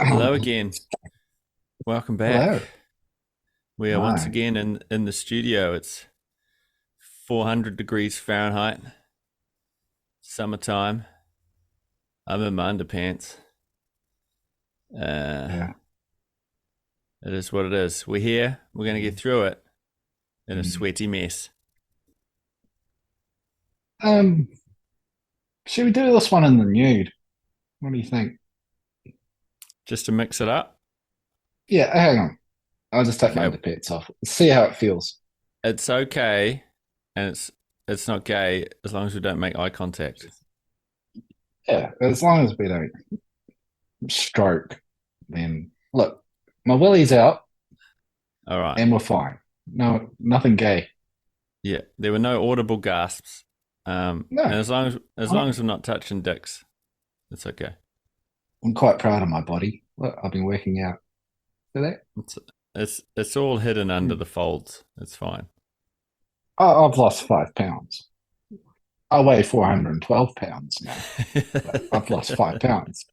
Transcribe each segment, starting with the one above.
Hello again. Welcome back. Hello. We are once Hi. again in the studio. It's 400 degrees Fahrenheit, summertime. I'm in my underpants. Uh, Yeah. it is what it is. We're here. We're going to get through it in a Mm. sweaty mess. Um, should we do this one in the nude? What do you think? Just to mix it up. Yeah, hang on. I'll just take my Okay. underpants off. See how it feels. It's okay. And it's not gay as long as we don't make eye contact. Yeah, as long as we don't stroke, then look, my willy's out All right. and we're fine. No, nothing gay. Yeah. There were no audible gasps. And No, as long as we're not touching dicks, it's okay. I'm quite proud of my body. Look, I've been working out for that. It's all hidden under Mm. the folds. It's fine. I've lost 5 pounds. I weigh 412 pounds now, but I've lost 5 pounds.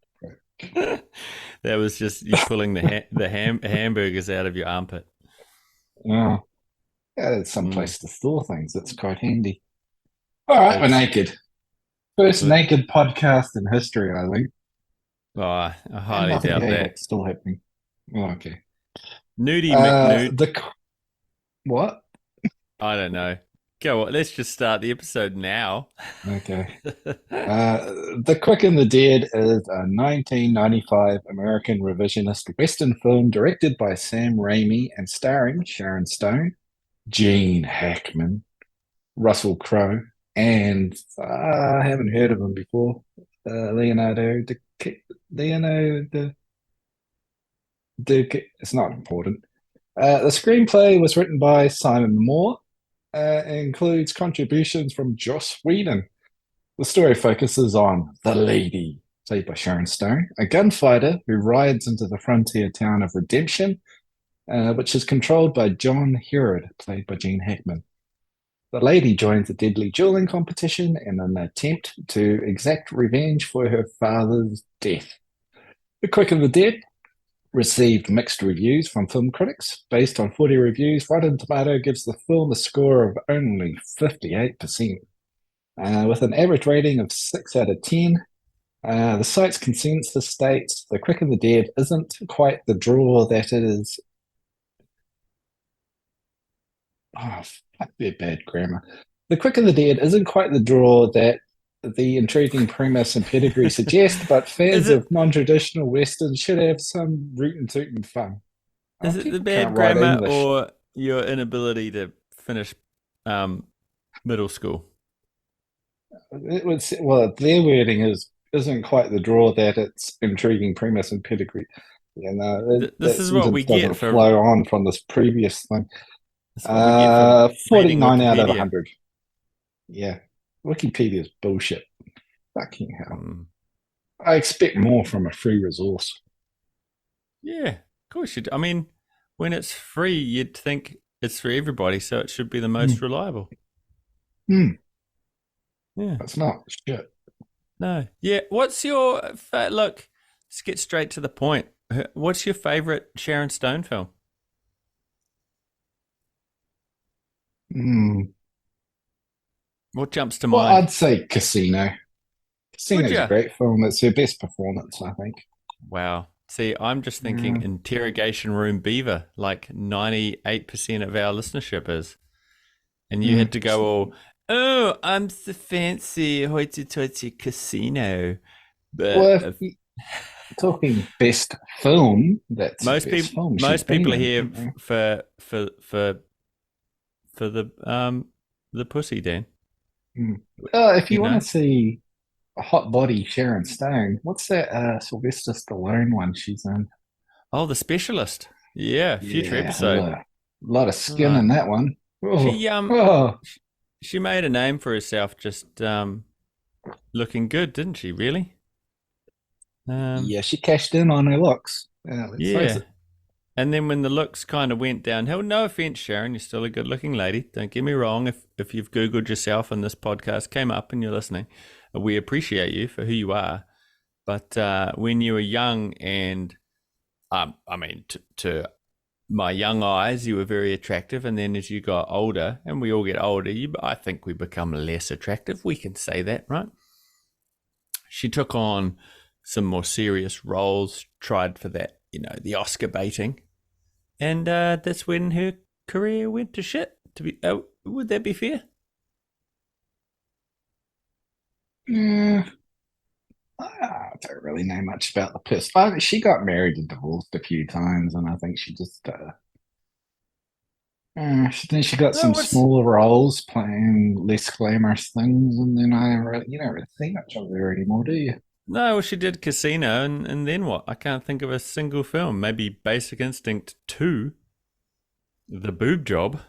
That was just you pulling the hamburgers out of your armpit. Yeah. Yeah, it's some Mm. place to store things. It's quite handy. All right, we're It's naked. First but naked podcast in history, I think. oh, I And highly nothing doubt gay that. that's still happening. Oh, okay. Nudie Uh, McNude. the what? I don't know. Go on, let's just start the episode now. Okay. The Quick and the Dead is a 1995 American revisionist Western film directed by Sam Raimi and starring Sharon Stone, Gene Hackman, Russell Crowe, and I haven't heard of him before. Leonardo Leonardo it's not important. The screenplay was written by Simon Moore and includes contributions from Joss Whedon. The story focuses on the lady, played by Sharon Stone, a gunfighter who rides into the frontier town of Redemption, which is controlled by John Herod, played by Gene Hackman. The lady joins a deadly dueling competition in an attempt to exact revenge for her father's death. The Quick and the Dead received mixed reviews from film critics. Based on 40 reviews, Rotten Tomato gives the film a score of only 58%, with an average rating of 6 out of 10. The site's consensus states The Quick and the Dead isn't quite the draw that it is. Oh, fuck their bad grammar. The Quick and the Dead isn't quite the draw that the intriguing premise and pedigree suggest, but Is fans it of non-traditional westerns should have some rootin' tootin' fun. Oh, is it the people bad can't write grammar English. or your inability to finish um, middle school? It was well, their wording isn't quite the draw that its intriguing premise and pedigree. You know, This that is what sentence we get doesn't for flow on from this previous thing. this is what we get for reading 49 out of Wikipedia. 100. Yeah, Wikipedia's bullshit. Fucking hell. Mm. I expect more from a free resource. Yeah, of course you do. I mean, when it's free, you'd think it's for everybody, so it should be the most Mm. reliable. Mm. Yeah. That's not shit. No. Yeah. What's your look? Let's get straight to the point. What's your favorite Sharon Stone film? Mm. What jumps to Well, mind? I'd say Casino. Would Casino's a you? great film. It's her best performance, I think. Wow. See, I'm just thinking Yeah. Interrogation Room Beaver, like 98% of our listenership is. And you Mm. had to go all, oh, I'm the fancy hoity-toity casino. But Well, if you're talking best film, that's the best film she's most been people are in. here You know? for the pussy, Dan. Mm. If You you want to know? see a hot body Sharon Stone, what's that Sylvester Stallone one she's in? Oh, the specialist. Yeah, future Yeah, episode. a lot of skin Right. in that one. Oh, She oh, she made a name for herself just looking good, didn't she? Really? Um, yeah, she cashed in on her looks. Let's face yeah. it. And then when the looks kind of went downhill, no offense, Sharon, you're still a good-looking lady. Don't get me wrong. If you've googled yourself and this podcast came up and you're listening, we appreciate you for who you are. But when you were young and I mean, to my young eyes, you were very attractive, and then as you got older, and we all get older, I think we become less attractive. We can say that, right? She took on some more serious roles, tried for that, the Oscar baiting, and that's when her career went to shit. Would that be fair? Yeah, I don't really know much about the person. She got married and divorced a few times, and I think she just then she got No, some what's smaller roles playing less glamorous things, and then you don't really see much of her anymore, do you? no? Well, she did Casino, and then what? I can't think of a single film. Maybe Basic Instinct 2, The Boob Job.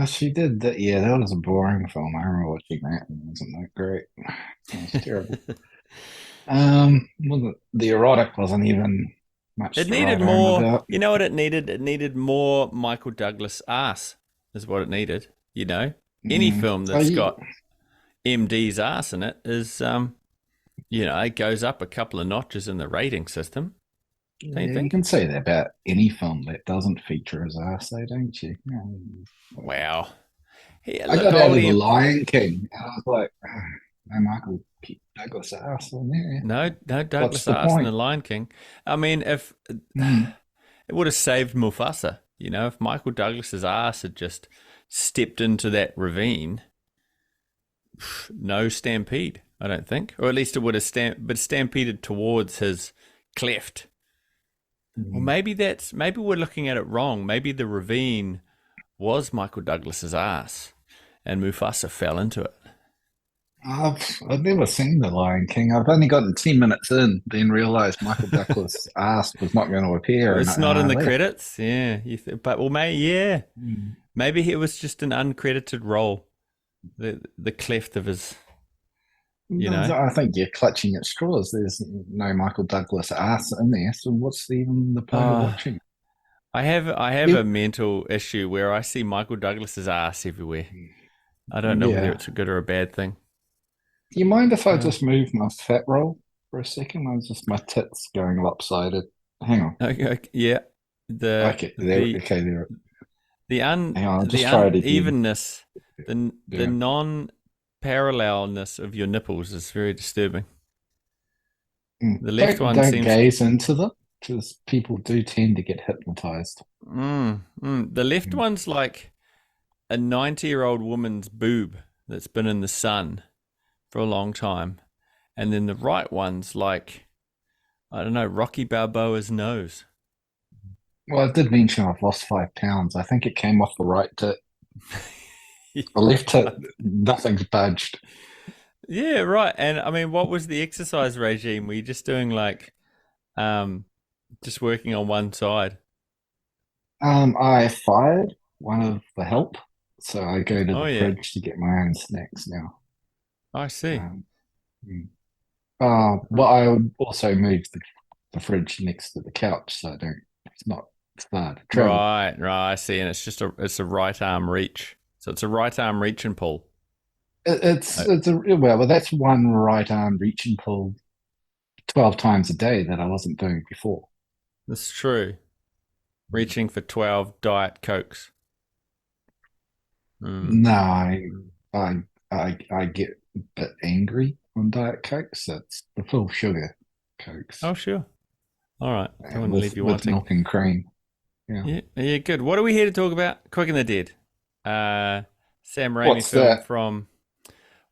She did that. Yeah, that was a boring film. I remember watching that, and it wasn't that great. It was terrible. Wasn't the erotic wasn't even much It to needed write home more. about. You know what it needed? It needed more Michael Douglas ass, is what it needed. Any Mm. film Oh, that's you, got MD's ass in it is, it goes up a couple of notches in the rating system. Don't you yeah, you think? can say that about any film that doesn't feature his ass, though, don't you? Wow. Yeah, I look, got out of The oldie. Lion King, and I was like, no Michael Douglas ass in there. No, no What's Douglas the ass in the point? Lion King. I mean, if Mm. it would have saved Mufasa, if Michael Douglas's ass had just stepped into that ravine, no stampede, I don't think, or at least it would have stampeded towards his cleft. Or Mm. maybe we're looking at it wrong. Maybe the ravine was Michael Douglas's ass, and Mufasa fell into it. I've never seen The Lion King. I've only gotten 10 minutes in, then realized Michael Douglas' ass was not going to appear, and It's not in I the left. credits, yeah. But well, yeah, Mm. maybe it was just an uncredited role. The cleft of his, you No, know. I think you're clutching at straws. There's no Michael Douglas ass in there, so what's even the point of Uh, watching? I have a You, mental issue where I see Michael Douglas's ass everywhere. I don't know whether yeah. it's a good or a bad thing. Do you mind if I Uh, just move my fat roll for a second? I was just my tits going lopsided. Hang on. okay, yeah, the Okay, there. the Okay, there. the un Hang on. I'll the just try it again. unevenness, the Yeah. non parallelness of your nipples is very disturbing. The left one Don't seems gaze into them because people do tend to get hypnotized. the left Mm. one's like a 90-year-old woman's boob that's been in the sun for a long time, and then the right one's like, I don't know, Rocky Balboa's nose. Well, I did mention I've lost 5 pounds. I think it came off the right tit. The left tit, nothing's budged. Yeah, right. And I mean, what was the exercise regime? Were you just doing like, um, just working on one side? I fired one of the help, so I go to Oh the yeah, fridge to get my own snacks now. I see. Um, mm. But I would also move the fridge next to the couch, so I don't. It's not far to travel. Right, right. I see. And it's a right arm reach. So it's a right arm reach and pull. Uh, It's a well, that's one right arm reach and pull 12 times a day that I wasn't doing before. that's true. Reaching for 12 Diet Cokes. Mm. No, I, I get a bit angry on Diet Cokes. It's the full sugar Cokes Oh, sure. All right. Don't want to leave you with wanting. milk and cream. Yeah. Yeah, yeah, good. What are we here to talk about? Quick and the Dead. Uh, Sam Raimi What's film that? from,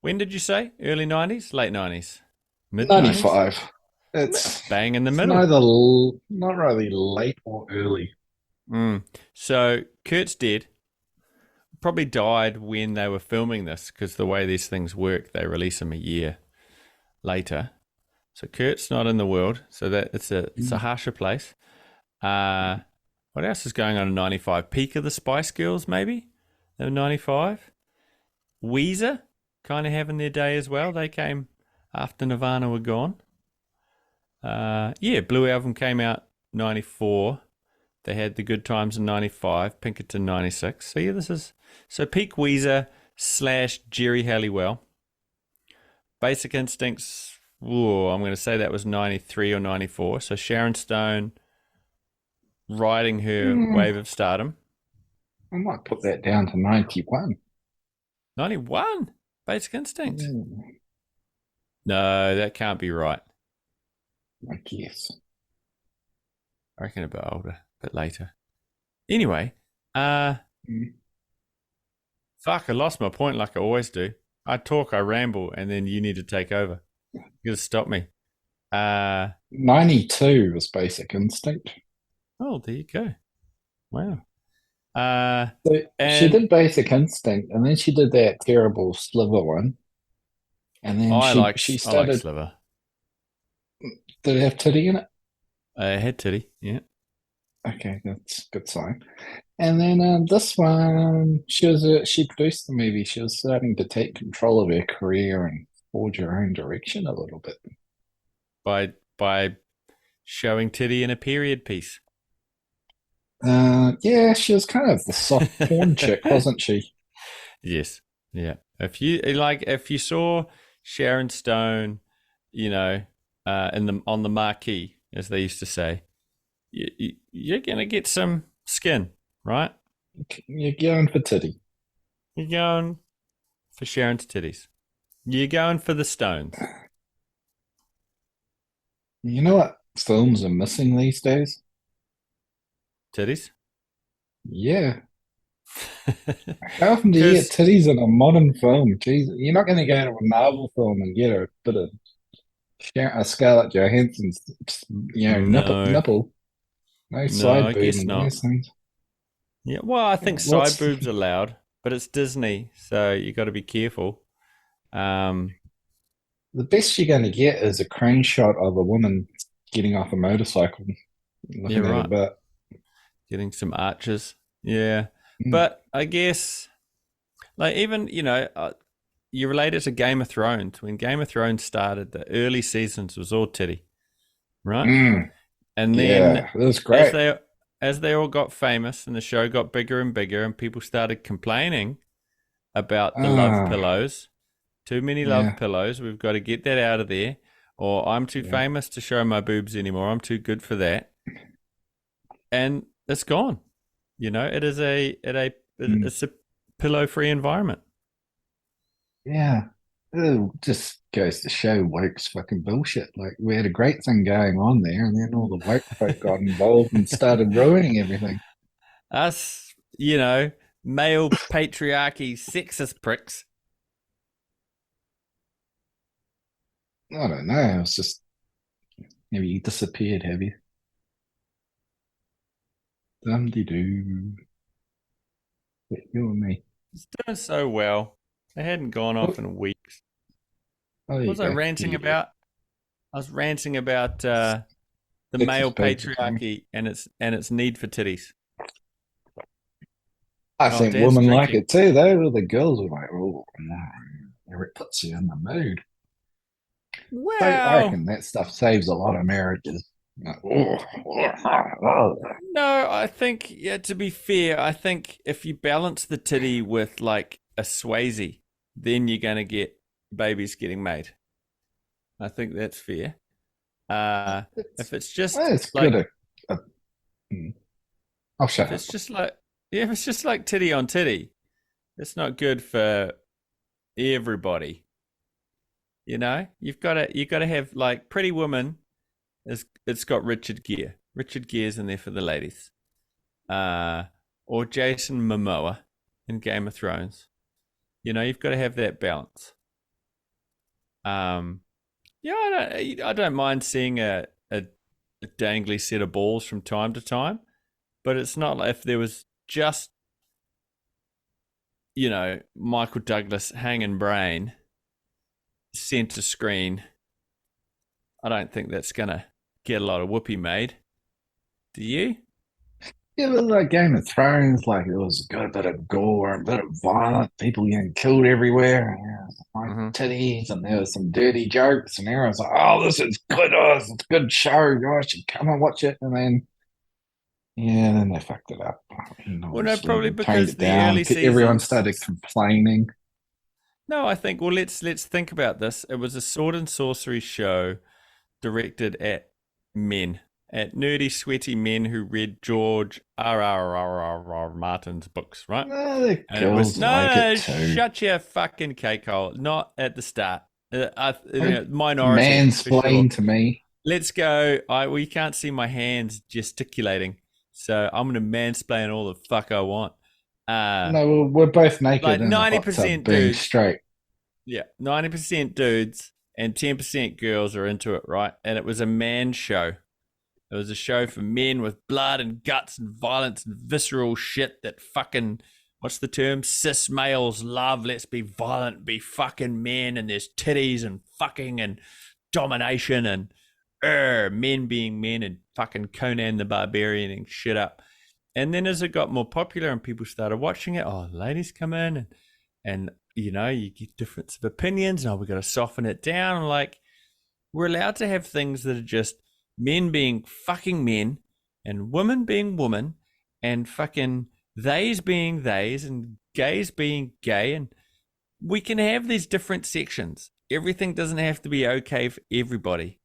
when did you say? Early 90s? Late 90s? Mid 90s? 95. Bang in the It's middle. not really late or early. So Kurt's dead. Probably died when they were filming this because the way these things work, they release him a year later. So Kurt's not in the world. So that it's a Mm. harsher place. Uh, what else is going on in 95? Peak of the Spice Girls, maybe? They were 95. Weezer kind of having their day as well. They came after Nirvana were gone. Yeah, Blue Album came out 94. They had the Good Times in 95, Pinkerton 96. So yeah, so peak Weezer slash Jerry Halliwell. Basic Instincts, I'm going to say that was 93 or 94. So Sharon Stone, riding her Mm, wave of stardom. I might put that down to 91. 91, Basic Instinct. Mm, No, that can't be right. I guess. I reckon a bit older, a bit later. Anyway, uh, Mm. fuck, I lost my point like I always do. I talk, I ramble, and then you need to take over. You gotta stop me. Uh, 92 was Basic Instinct. oh, there you go. Wow. Uh, So she and did Basic Instinct, and then she did that terrible Sliver one, and then she I like started. Sliver. Did it have titty in it? Head titty, yeah. Okay, that's a good sign. And then this one, she produced the movie. She was starting to take control of her career and forge her own direction a little bit. By showing titty in a period piece. Yeah, she was kind of the soft porn chick, wasn't she? Yes. Yeah. If you saw Sharon Stone, you know, in the on the marquee, as they used to say, you're gonna get some skin, right? You're going for titty. You're going for Sharon's titties. You're going for the stones. You know what films are missing these days? Titties? Yeah. How often do you get Because titties in a modern film? Jeez, you're not going to go to a Marvel film and get a bit of a Scarlett Johansson's, no, nipple. No no, side I boob guess and not. those things. Yeah, well, I think side What's boobs are allowed, but it's Disney, so you got to be careful. Um, the best you're going to get is a crane shot of a woman getting off a motorcycle, yeah, looking at her right. butt. Getting some arches. Yeah, Mm. but I guess like even you relate it to Game of Thrones. When Game of Thrones started, the early seasons was all titty, right? Mm. And then Yeah, it was as great. they all got famous and the show got bigger and bigger, and people started complaining about the love Ah, pillows. Too many love yeah, pillows. We've got to get that out of there. Or I'm too yeah. famous to show my boobs anymore. I'm too good for that. And it's gone. It is Mm. it's a pillow free environment. Yeah. It just goes to show woke's fucking bullshit. Like we had a great thing going on there, and then all the woke folk got involved and started ruining everything. Us, male patriarchy sexist pricks. I don't know. It's just maybe you disappeared, have you? Dum de doo. You and me. It's doing so well. They hadn't gone Oh, off in weeks. oh, there What you was I go. ranting Yeah. about? I was ranting about the male Sexist babes are coming. patriarchy and its need for titties. I Oh, think Dad's women like drinking. it too, though. The girls are like, oh, no. It puts you in the mood. So I Well, reckon that stuff saves a lot of marriages. Like, oh, oh. no, I think, yeah, to be fair, I think if you balance the titty with like a Swayze, then you're going to get babies getting made. I think that's fair. Uh, It's, if it's just well, it's good. like, Mm. I'll if shut it's up. just like, yeah, if it's just like titty on titty, it's not good for everybody. You got to have like Pretty Woman. It's got Richard Gere. Richard Gere's in there for the ladies. Uh, or Jason Momoa in Game of Thrones. You've got to have that balance. Um, yeah, I don't mind seeing a dangly set of balls from time to time, but it's not like if there was just Michael Douglas hanging brain center screen. I don't think that's gonna get a lot of whoopee made. Do you? Yeah, but like Game of Thrones, like it was got a bit of gore, a bit of violence, people getting killed everywhere, and there was like Mm-hmm. titties, and there was some dirty jokes, and everyone's like, "Oh, this is good, it's a good show, guys, should come and watch it." And then, yeah, then they fucked it up. And Well, no, obviously, probably they toned because it the down. early Everyone seasons. started complaining. No, I think. Well, let's think about this. It was a sword and sorcery show directed at men, at nerdy, sweaty men who read George R. Martin's books, right? The And it was girls like it no, too. shut your fucking cake hole. Not at the start. Don't Minority for sure. mansplain to me. Let's go. We can't see my hands gesticulating, so I'm gonna mansplain all the fuck I want. Uh, No, we're both naked like in the ninety hot tub percent being dudes, straight. yeah, 90% dudes and 10% girls are into it, right? And it was a man show. It was a show for men with blood and guts and violence and visceral shit that fucking, what's the term? Cis males love. Let's be violent, be fucking men, and there's titties and fucking and domination and men being men and fucking Conan the Barbarian and shit up. And then as it got more popular and people started watching it, ladies come in and you know, you get difference of opinions. And we've got to soften it down. Like, we're allowed to have things that are just men being fucking men and women being women and fucking theys being theys and gays being gay. And we can have these different sections. Everything doesn't have to be okay for everybody.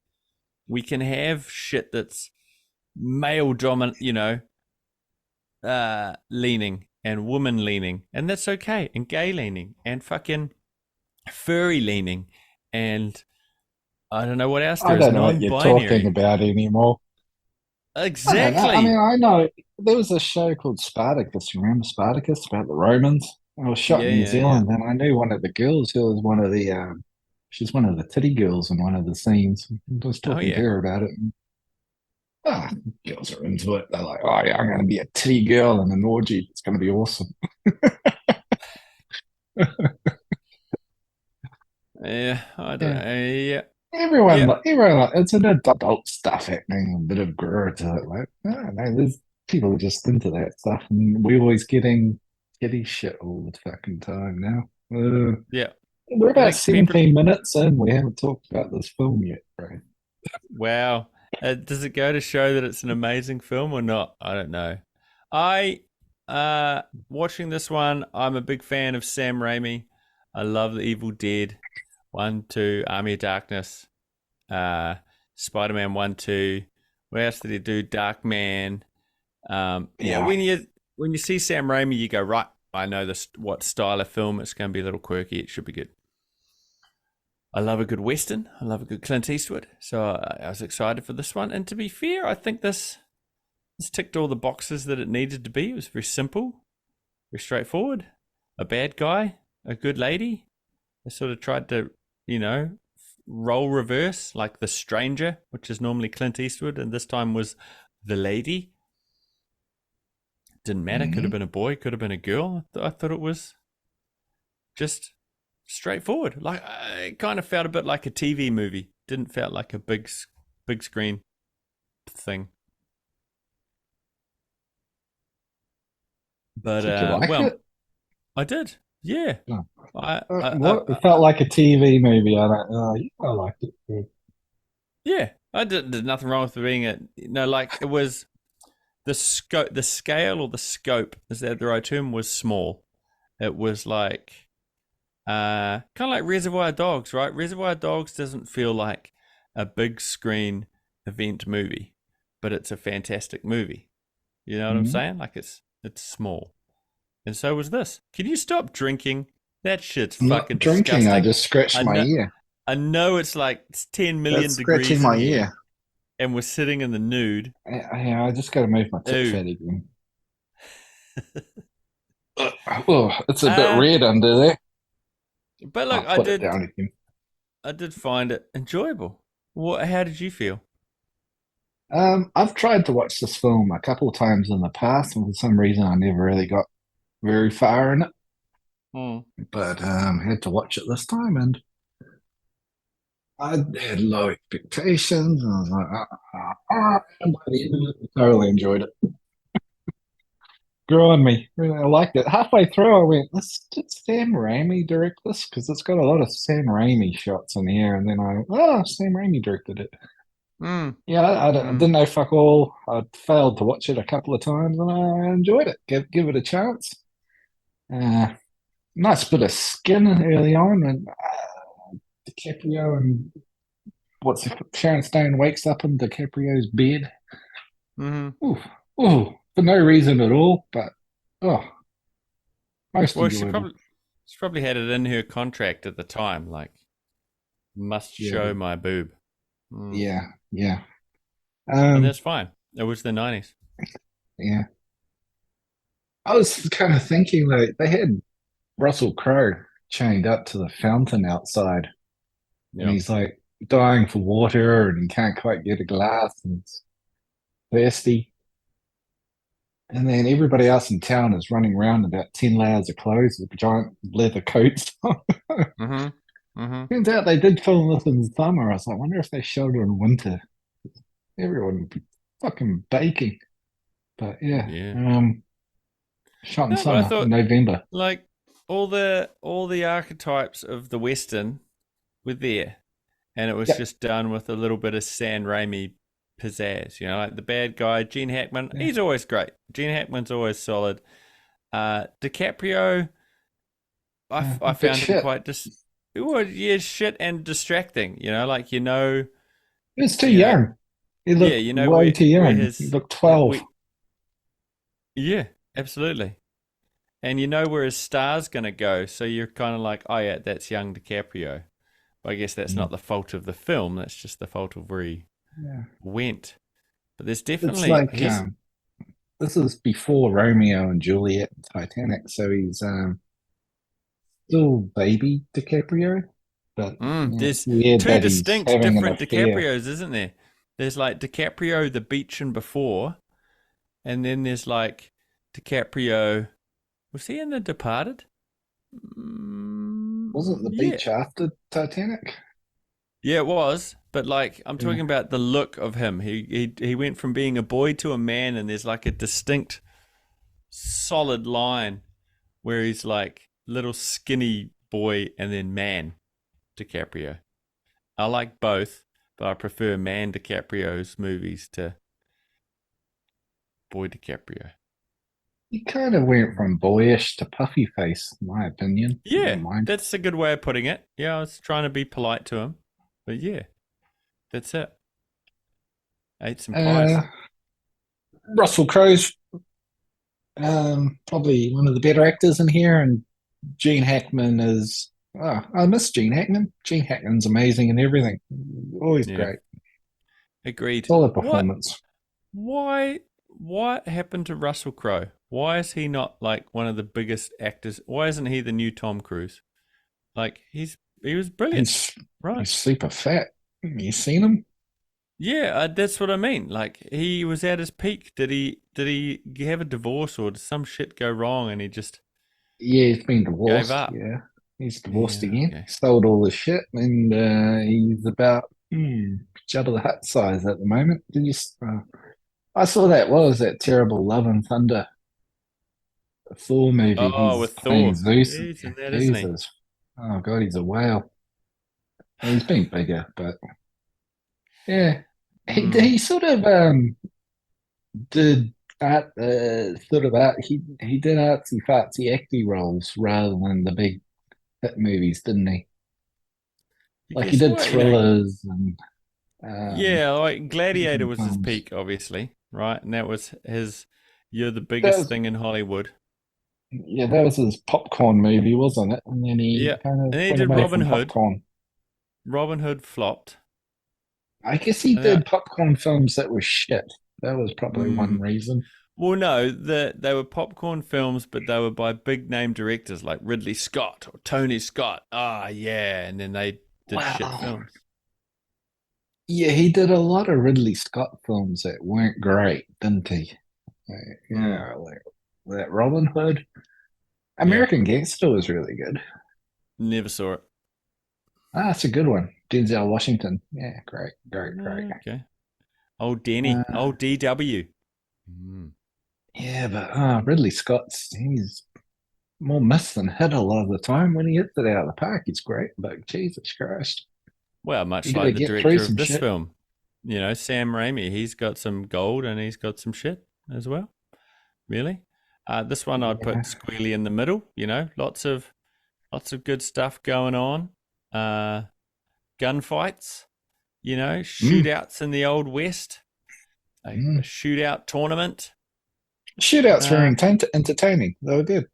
We can have shit that's male dominant, leaning and woman leaning, and that's okay, and gay leaning and fucking furry leaning, and I don't know what else I there is, don't know what you're talking non-binary. about anymore. I don't know. I mean, Exactly. I know there was a show called Spartacus. You remember Spartacus about the Romans? It was shot Yeah, in New yeah, yeah. Zealand, and I knew one of the girls who was one of the she's one of the titty girls in one of the scenes. I was Oh talking to yeah. her about it. And, girls are into it. They're like, "Oh yeah, I'm going to be a titty girl in an orgy. It's going to be awesome." Yeah, I don't Yeah, know. Yeah. everyone, Yeah. it's an adult stuff happening. A bit of grur to it. Like, I don't know. There's people are just into that stuff, and we're always getting titty shit all the fucking time now. Yeah. We're I about think people 17 minutes in. We haven't talked about this film yet, right? wow. Does it go to show that it's an amazing film or not? I don't know. I watching this one, I'm a big fan of Sam Raimi. I love The Evil Dead 1, 2, Army of Darkness, uh, Spider Man 1, 2. What else did he do? Dark Man. Yeah, Yeah. when you see Sam Raimi, you go, right, I know this what style of film. It's going to be a little quirky. It should be good. I love a good Western. I love a good Clint Eastwood. So I was excited for this one. And to be fair, I think this ticked all the boxes that it needed to be. It was very simple, very straightforward. A bad guy, a good lady. They sort of tried to, you know, role reverse like The Stranger, which is normally Clint Eastwood, and this time was the lady. Didn't matter. Could have Hmm. been a boy, could have been a girl. I thought it was just straightforward. Like it kind of felt a bit like a TV movie. Didn't feel like a big screen thing. But Did you like well, it? I did. Yeah. No. I, What? It felt like a TV movie. I don't know. Yeah, I liked it. Yeah. yeah. I did. There's nothing wrong with it being a like it was the scope, the scale or the scope. Is that the right term? Was small. It was like kind of like Reservoir Dogs, right? Reservoir Dogs doesn't feel like a big screen event movie, but it's a fantastic movie. You know what I'm Mhm. saying? Like it's small. And so was this. Can you stop drinking? That shit's I'm not fucking drinking. I disgusting. just scratched I my know ear. I know it's like it's 10 That's million scratching degrees in my here ear. and we're sitting in the nude. I just got to move my tit Ooh. fat again. Oh, it's a bit Uh red under there. but I'll look, put it down again. I did find it enjoyable. What how did you feel? I've tried to watch this film a couple of times in the past, and for some reason I never really got very far in it. Hmm. But had to watch it this time, and I had low expectations. And I was like, and by the end of it, I thoroughly enjoyed it. Grew on me. Really, I liked it. Halfway through, I went, did Sam Raimi direct this? Because it's got a lot of Sam Raimi shots in here. And then Sam Raimi directed it. Hmm. Yeah, I Hmm. didn't know fuck all. I failed to watch it a couple of times and I enjoyed it. Give it a chance. Uh, nice bit of skin early on. And DiCaprio and Sharon Stone wakes up in DiCaprio's bed. Mm-hmm. Ooh, ooh, for no reason at all, but oh, most Well, enjoyable. she probably had it in her contract at the time, like must Yeah, show my boob. Mm. yeah, yeah. And Um, that's fine. It was the 90s. yeah. I was kind of thinking like they had Russell Crowe chained up to the fountain outside, and Yeah. he's like dying for water, and he can't quite get a glass, and it's thirsty. And then everybody else in town is running around in about 10 layers of clothes with giant leather coats on. Mm-hmm. Mm-hmm. Turns out they did film this in summer. I was like, I wonder if they showed it in winter. Everyone would be fucking baking. But yeah, Yeah. shot in No, but I summer, in thought November. like all the archetypes of the Western were there. And it was Yep. just done with a little bit of San Raimi pizzazz, like the bad guy, Gene Hackman, Yeah. he's always great. Gene Hackman's always solid. DiCaprio, I A bit found him shit. quite well, yeah, shit and distracting. Like He was too you know, young. He yeah, looked way too where young. He his looked 12. we yeah, absolutely, and you know where his star's gonna go, so you're kind of like, oh yeah, that's young DiCaprio. But I guess that's Mm. not the fault of the film. That's just the fault of where he Yeah. went. But there's It's definitely like he's this is before Romeo and Juliet and Titanic, so he's still baby DiCaprio. But yeah, it's there's weird two that he's distinct having an different affair. DiCaprios, isn't there? There's like DiCaprio the beach and before, and then there's like DiCaprio. Was he in The Departed? Wasn't the Yeah, beach after Titanic? yeah, it was. But like, I'm Yeah. talking about the look of him. He went from being a boy to a man, and there's like a distinct, solid line where he's like little skinny boy and then man DiCaprio. I like both, but I prefer man DiCaprio's movies to boy DiCaprio. He kind of went from boyish to puffy face, in my opinion. I Yeah, don't mind. that's a good way of putting it. Yeah, I was trying to be polite to him, but yeah, that's it. Ate some pies. Uh, Russell Crowe's probably one of the better actors in here, and Gene Hackman is. Oh, I miss Gene Hackman. Gene Hackman's amazing and everything. Always Yeah, great. agreed. Solid What? performance. Why? What happened to Russell Crowe? Why is he not like one of the biggest actors? Why isn't he the new Tom Cruise? Like he was brilliant, He's right? he's super fat. You seen him? Yeah, that's what I mean. Like he was at his peak. Did he have a divorce or did some shit go wrong and he just Yeah, he's been gave divorced. up? Yeah, he's divorced Yeah, again. okay. Sold all his shit, and he's about Jabba the Hutt size at the moment. Did you? I saw that. What was that terrible Love and Thunder Thor movie? Oh, He's with playing Thor. Zeus. He's in that, isn't he? Jesus. Oh God, he's a whale. He's been bigger, but yeah, Mm. he sort of did art sort of art. He did artsy fartsy acty roles rather than the big hit movies, didn't he? I Like he guess did what, thrillers and yeah, like Gladiator different was his films. peak, obviously, right? And that was his you're the That biggest was thing in Hollywood. yeah, that was his popcorn movie, wasn't it? And then he Yeah. kind of And then he went did away Robin from Hood. popcorn. Robin Hood flopped. I guess he And that did popcorn films that were shit. That was probably one mm, reason. well, no, they were popcorn films, but they were by big name directors like Ridley Scott or Tony Scott. Ah, yeah, and then they did shit Wow. films. Yeah, he did a lot of Ridley Scott films that weren't great, didn't he? Mm, Yeah, like that Robin Hood. yeah, American Gangster was really good. never saw it. Ah, that's a good one. Denzel Washington. Yeah, great, great, great. Okay, old Denny, Uh, old DW. Mm. yeah, but Ridley Scott's he's more miss than hit a lot of the time. When he hits it out of the park, he's great. But Jesus Christ, Well, you much got to like the get through director of some this shit. film, Sam Raimi. He's got some gold and he's got some shit as well. Really, this one I'd Yeah. put squarely in the middle. Lots of good stuff going on. Gunfights. Mm, Shootouts in the old west. a shootout tournament. Shootouts were Uh, entertaining. They were good.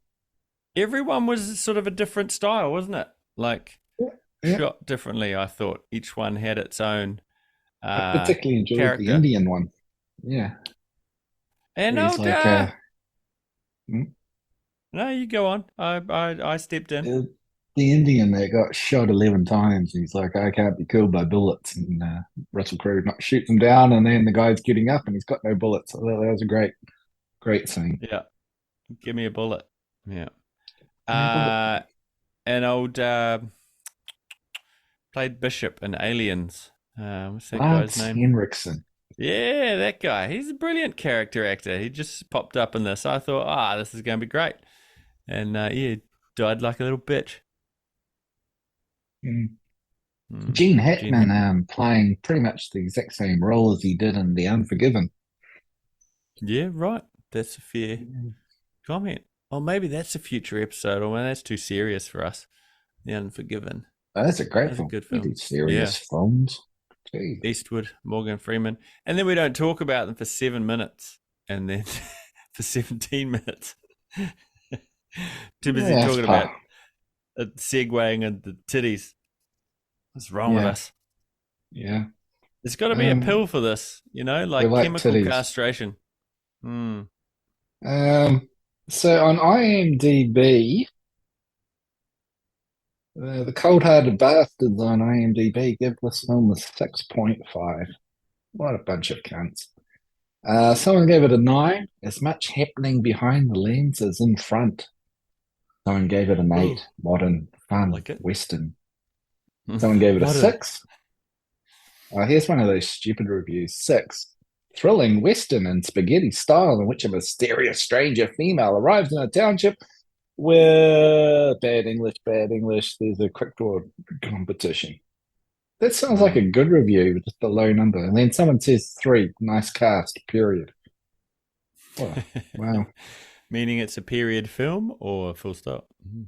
Everyone was sort of a different style, wasn't it? Like Yeah. Yeah. shot differently. I thought each one had its own I particularly enjoyed the character. Indian one. Yeah. And He's old, like hmm? no, you go on. I stepped in. Uh, the Indian that got shot 11 times. He's like, I can't be killed by bullets. And Russell Crowe not shoots him down, and then the guy's getting up and he's got no bullets. I thought that was a great scene. Yeah, give me a bullet. Yeah. Give me a bullet. Uh, and old played Bishop in Aliens. What's that guy's Lance name? Henriksen. Yeah, that guy. He's a brilliant character actor. He just popped up in this. I thought, this is going to be great. And yeah, died like a little bitch. Mm. Mm. Gene Gene Hackman Hackman. playing pretty much the exact same role as he did in The Unforgiven. Yeah, right. That's a fair comment. Or maybe that's a future episode, or maybe that's too serious for us. The Unforgiven. Oh, that's a great That's a film. good We film. do serious Yeah. films. Gee. Eastwood, Morgan Freeman. And then we don't talk about them for 7 minutes. And then for 17 minutes. Too busy Yeah, that's talking about segueing and the titties. What's wrong with yeah, us? yeah. There's got to be a pill for this, We like like chemical titties. castration. Mm. So on IMDb, the Cold-Hearted Bastards on IMDb give this film a 6.5. What a bunch of cunts. Someone gave it a 9. As much happening behind the lens as in front. Someone gave it an Ooh, 8. Modern, fun, like it. Western. Someone gave it a Modern. 6. Here's one of those stupid reviews. 6. Thrilling Western and spaghetti style in which a mysterious stranger female arrives in a township where bad English, there's a quick draw competition. That sounds like a Mm. good review, just a low number. And then someone says 3, nice cast, period. Oh, wow. Meaning it's a period film or full stop? Mm.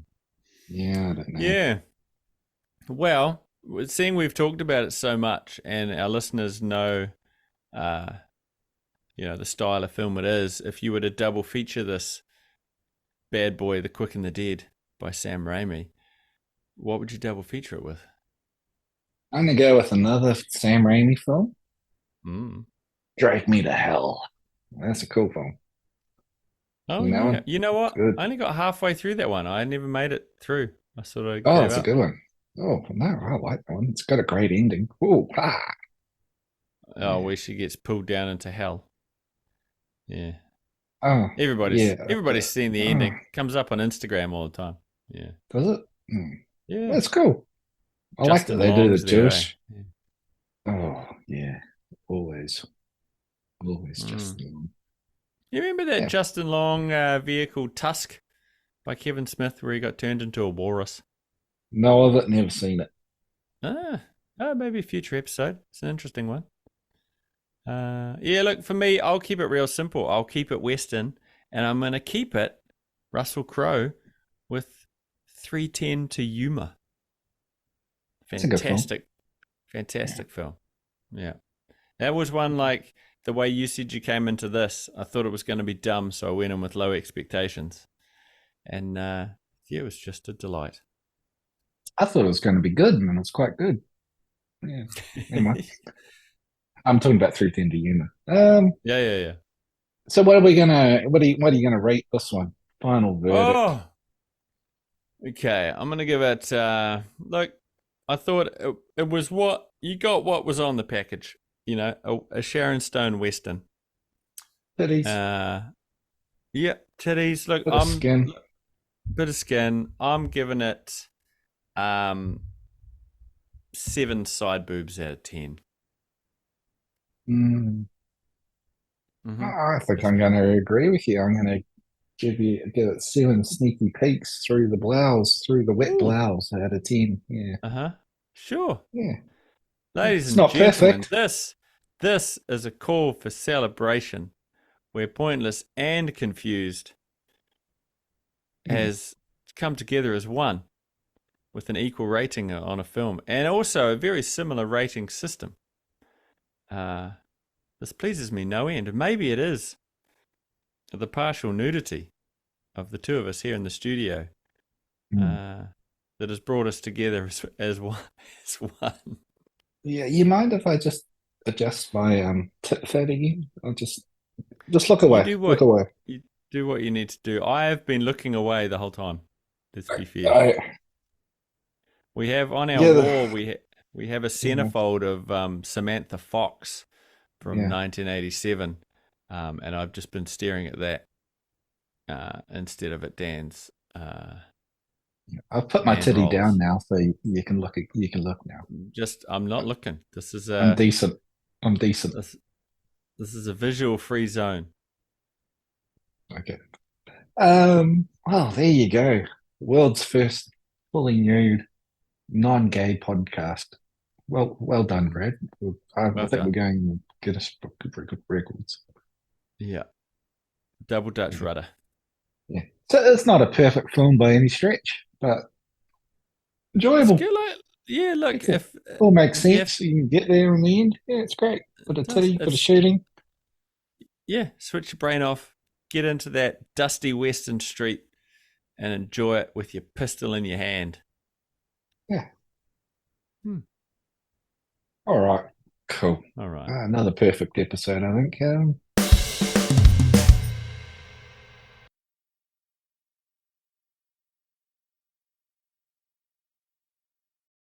Yeah, I don't know. Yeah. Well, seeing we've talked about it so much and our listeners know, uh, the style of film it is, if you were to double feature this Bad Boy, The Quick and the Dead by Sam Raimi, what would you double feature it with? I'm going to go with another Sam Raimi film, Mm. Drag Me to Hell. That's a cool film. Oh, You know yeah. one? You know It's what? good. I only got halfway through that one. I never made it through. I sort of Oh, gave it's a up. good one. Oh, no, I like that one. It's got a great ending. Oh, ha. Oh, Yeah. where she gets pulled down into hell. Yeah. Oh, Everybody's yeah. everybody's seen the Oh, ending. Comes up on Instagram all the time. Yeah. does it? Hmm. Yeah. That's cool. I like that Justin they do the Long's there, eh? Jewish. Oh, yeah. Always. Always Mm. just. You remember that Yeah. Justin Long vehicle Tusk by Kevin Smith where he got turned into a walrus? No of it, never seen it. Ah, maybe a future episode. It's an interesting one. Yeah, look, for me, I'll keep it real simple. I'll keep it Western, and I'm going to keep it Russell Crowe with 310 to Yuma. It's a good film. Fantastic film. Yeah. That was one like the way you said you came into this. I thought it was going to be dumb, so I went in with low expectations. And yeah, it was just a delight. I thought it was going to be good, and it's quite good. Yeah. Anyway, I'm talking about 310 to Yuma. Yeah. So what are we gonna? What are you gonna rate this one? Final verdict. Oh, okay. I'm gonna give it. Look, I thought it was what you got. What was on the package? A Sharon Stone Western. Titties, Yeah, titties. Look, bit of skin. bit of skin. I'm giving it 7 side boobs out of 10. Mm, Mm-hmm. I think That's I'm me. going to agree with you. I'm going to give it 7 sneaky peeks through the blouse, through the wet Ooh. blouse out of 10. Yeah, Uh-huh. Sure. yeah. Ladies It's and not gentlemen, perfect. this is a call for celebration where Pointless and Confused Mm. has come together as one with an equal rating on a film and also a very similar rating system. Uh, This pleases me no end. Maybe it is the partial nudity of the two of us here in the studio Hmm. uh, that has brought us together as one. As one. Yeah, you mind if I just adjust my tit fat again? I'll just look You away. do Look what away. you do what you need to do. I have been looking away the whole time. Let's be fair. I We have on our yeah, wall we have a yeah, centerfold of Samantha Fox from yeah. 1987, and I've just been staring at that instead of at I've put my Dan's titty down rolls. now, so you can look. You can look now. Just I'm not looking. This is I'm a decent. I'm decent. this this is a visual free zone. Okay. Well, there you go. World's first fully nude, non-gay podcast. Well done, Brad. I Well think we're done. going to Guinness Book of Records. Yeah, double Dutch Okay. rudder. Yeah. So it's not a perfect film by any stretch, but It's enjoyable. good. Like, yeah, look, It's all makes if you have sense. You can get there in the end. Yeah, it's great. Bit it of does titty, bit of it's shooting. yeah, switch your brain off, get into that dusty western street, and enjoy it with your pistol in your hand. Yeah. Hmm. All right. Cool. All right. Another perfect episode, I think.